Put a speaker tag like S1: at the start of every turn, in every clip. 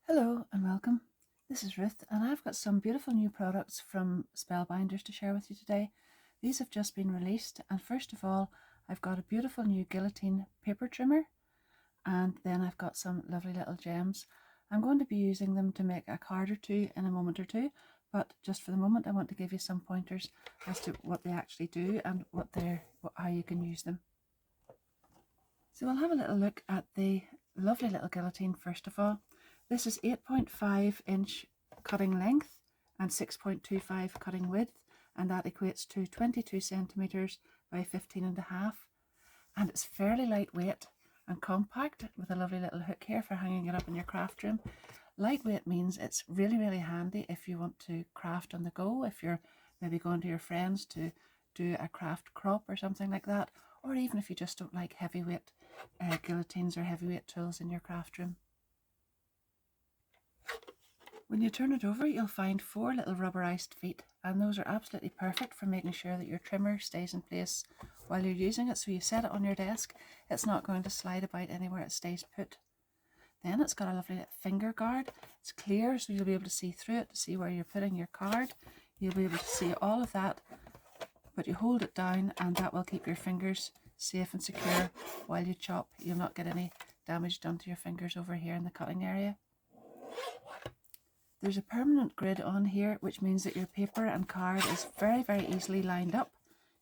S1: Hello and welcome. This is Ruth and I've got some beautiful new products from Spellbinders to share with you today. These have just been released, and first of all I've got a beautiful new guillotine paper trimmer, and then I've got some lovely little gems. I'm going to be using them to make a card or two in a moment or two, but just for the moment I want to give you some pointers as to what they actually do and how you can use them. So we'll have a little look at the lovely little guillotine first of all. This is 8.5 inch cutting length and 6.25 cutting width, and that equates to 22 centimeters by 15.5. And it's fairly lightweight and compact with a lovely little hook here for hanging it up in your craft room. Lightweight means it's really handy if you want to craft on the go, if you're maybe going to your friends to do a craft crop or something like that, or even if you just don't like heavyweight guillotines or heavyweight tools in your craft room. When you turn it over, you'll find 4 little rubberized feet, and those are absolutely perfect for making sure that your trimmer stays in place while you're using it. So you set it on your desk, it's not going to slide about anywhere, it stays put. Then it's got a lovely finger guard. It's clear, so you'll be able to see through it to see where you're putting your card. You'll be able to see all of that, but you hold it down and that will keep your fingers safe and secure while you chop. You'll not get any damage done to your fingers over here in the cutting area. There's a permanent grid on here, which means that your paper and card is very easily lined up.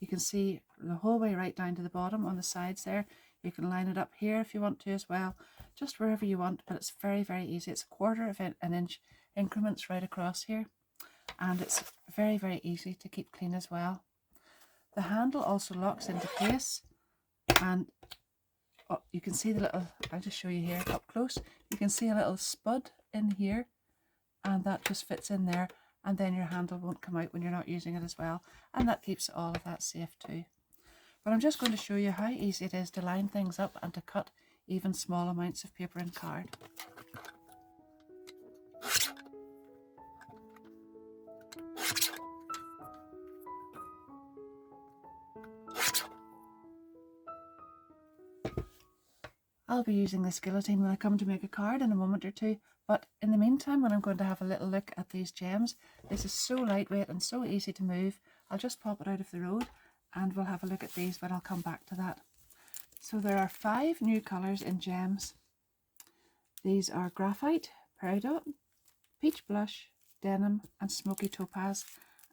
S1: You can see the whole way right down to the bottom on the sides there. You can line it up here if you want to as well, just wherever you want, but it's very easy. It's 1/4 of an inch increments right across here, and it's very easy to keep clean as well. The handle also locks into place, and you can see the little, I'll just show you here up close, you can see a little spud in here, and that just fits in there, and then your handle won't come out when you're not using it as well, and that keeps all of that safe too. But I'm just going to show you how easy it is to line things up and to cut even small amounts of paper and card. I'll be using this guillotine when I come to make a card in a moment or two, but in the meantime, when I'm going to have a little look at these gems, this is so lightweight and so easy to move. I'll just pop it out of the road and we'll have a look at these, but I'll come back to that. So there are 5 new colours in gems. These are graphite, peridot, peach blush, denim and smoky topaz,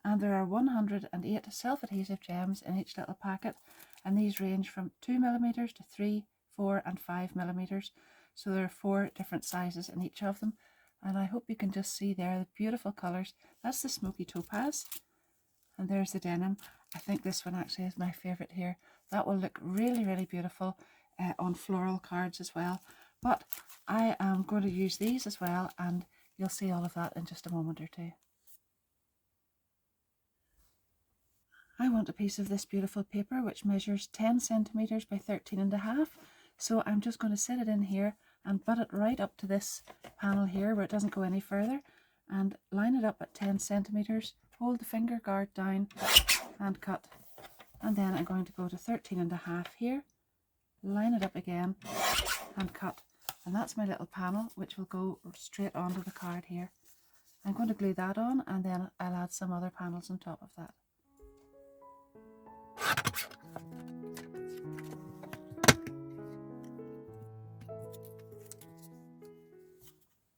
S1: and there are 108 self-adhesive gems in each little packet, and these range from 2mm to 3, 4 and 5mm, so there are 4 different sizes in each of them. And I hope you can just see there the beautiful colours. That's the smoky topaz, and there's the denim. I think this one actually is my favourite here. That will look really beautiful on floral cards as well, but I am going to use these as well, and you'll see all of that in just a moment or two. I want a piece of this beautiful paper which measures 10 centimeters by 13.5, so I'm just going to set it in here and butt it right up to this panel here where it doesn't go any further, and line it up at 10 centimeters, hold the finger guard down and cut. And then I'm going to go to 13.5 here, line it up again and cut. And that's my little panel which will go straight onto the card here. I'm going to glue that on, and then I'll add some other panels on top of that.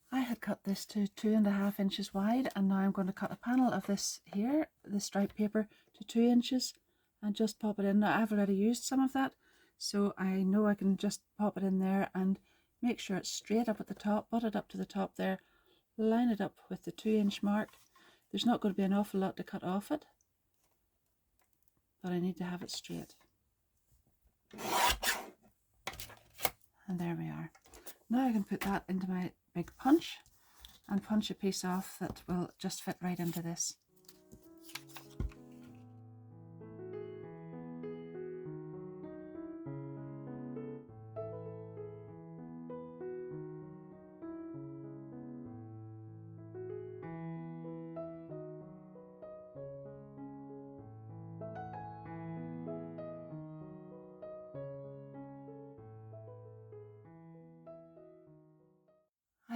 S1: I had cut this to 2.5 inches wide, and now I'm going to cut a panel of this here, the striped paper, to 2 inches and just pop it in. Now I've already used some of that, so I know I can just pop it in there and make sure it's straight up at the top, butt it up to the top there, line it up with the 2-inch mark. There's not going to be an awful lot to cut off it, but I need to have it straight. And there we are. Now I can put that into my big punch and punch a piece off that will just fit right into this.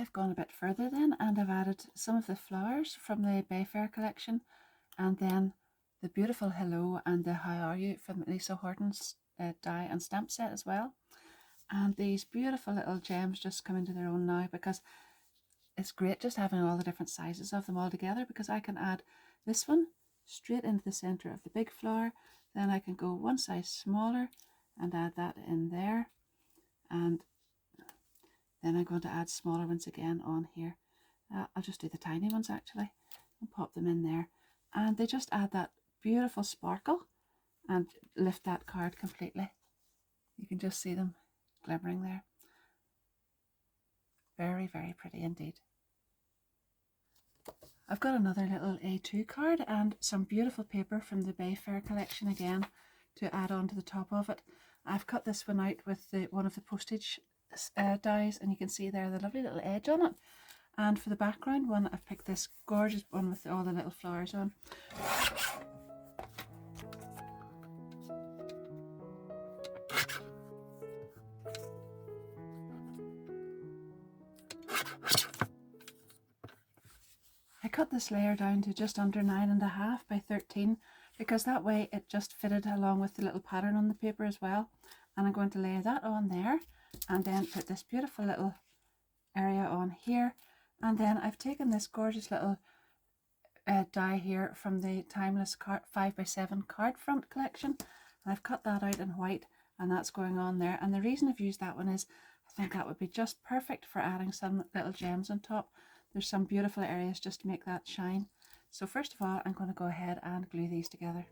S1: I've gone a bit further then, and I've added some of the flowers from the Bayfair collection, and then the beautiful hello and the how are you from Lisa Horton's die and stamp set as well. And these beautiful little gems just come into their own now, because it's great just having all the different sizes of them all together, because I can add this one straight into the center of the big flower, then I can go one size smaller and add that in there, and then I'm going to add smaller ones again on here. I'll just do the tiny ones actually and pop them in there, and they just add that beautiful sparkle and lift that card completely. You can just see them glimmering there. Very, very pretty indeed. I've got another little A2 card and some beautiful paper from the Bayfair collection again to add on to the top of it. I've cut this one out with one of the postage dies, and you can see there the lovely little edge on it. And for the background one, I've picked this gorgeous one with all the little flowers on. I cut this layer down to just under 9.5 by 13, because that way it just fitted along with the little pattern on the paper as well. And I'm going to lay that on there, and then put this beautiful little area on here. And then I've taken this gorgeous little die here from the Timeless 5x7 card front collection, and I've cut that out in white, and that's going on there. And the reason I've used that one is I think that would be just perfect for adding some little gems on top. There's some beautiful areas just to make that shine. So first of all, I'm going to go ahead and glue these together.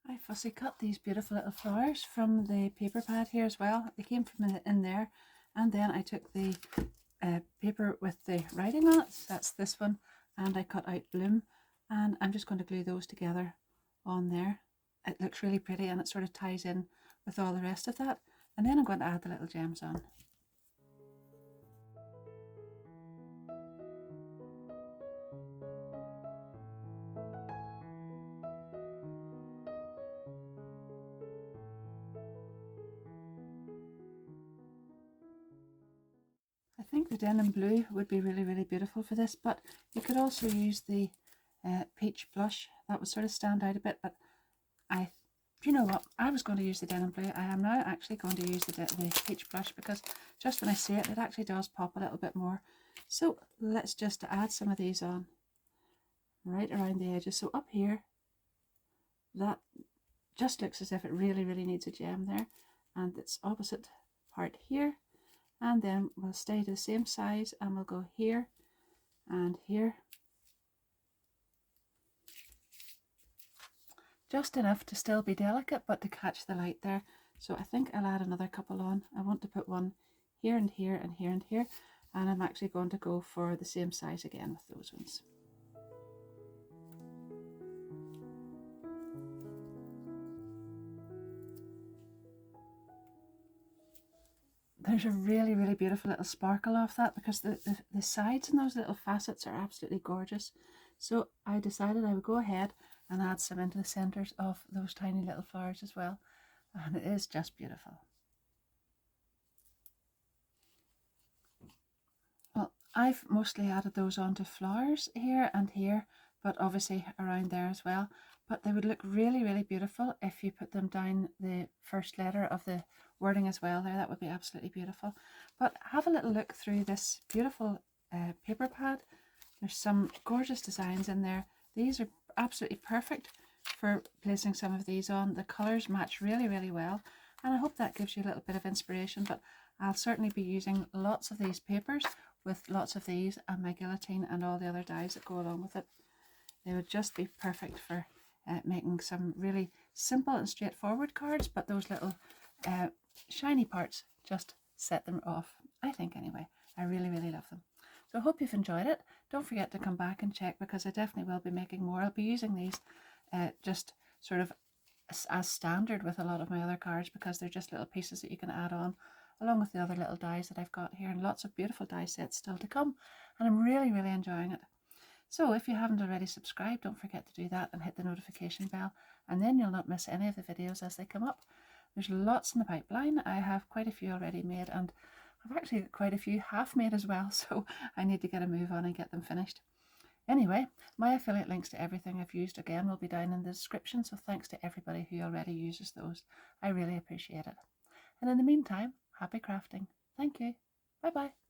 S1: I fussy cut these beautiful little flowers from the paper pad here as well. They came from in there, and then I took the paper with the writing on it, that's this one, and I cut out bloom, and I'm just going to glue those together on there. It looks really pretty, and it sort of ties in with all the rest of that. And then I'm going to add the little gems on. I think the denim blue would be really, really beautiful for this, but you could also use the peach blush. That would sort of stand out a bit, but you know what, I was going to use the denim blue. I am now actually going to use the peach blush, because just when I see it, it actually does pop a little bit more. So let's just add some of these on right around the edges. So up here, that just looks as if it really, really needs a gem there, and its opposite part here. And then we'll stay to the same size, and we'll go here and here. Just enough to still be delicate, but to catch the light there. So I think I'll add another couple on. I want to put one here and here and here and here. And I'm actually going to go for the same size again with those ones. There's a really, really beautiful little sparkle off that, because the sides and those little facets are absolutely gorgeous. So I decided I would go ahead and add some into the centers of those tiny little flowers as well. And it is just beautiful. Well, I've mostly added those onto flowers here and here, but obviously around there as well. But they would look really, really beautiful if you put them down the first letter of the wording as well there. That would be absolutely beautiful. But have a little look through this beautiful paper pad. There's some gorgeous designs in there. These are absolutely perfect for placing some of these on. The colours match really, really well, and I hope that gives you a little bit of inspiration. But I'll certainly be using lots of these papers with lots of these and my guillotine and all the other dies that go along with it. They would just be perfect for making some really simple and straightforward cards, but those little shiny parts just set them off, I think anyway. I really, really love them. So I hope you've enjoyed it. Don't forget to come back and check, because I definitely will be making more. I'll be using these just sort of as standard with a lot of my other cards, because they're just little pieces that you can add on along with the other little dies that I've got here, and lots of beautiful die sets still to come, and I'm really enjoying it. So if you haven't already subscribed, don't forget to do that and hit the notification bell, and then you'll not miss any of the videos as they come up. There's lots in the pipeline. I have quite a few already made, and I've actually got quite a few half made as well, so I need to get a move on and get them finished. Anyway, my affiliate links to everything I've used again will be down in the description, so thanks to everybody who already uses those. I really appreciate it. And in the meantime, happy crafting. Thank you. Bye bye.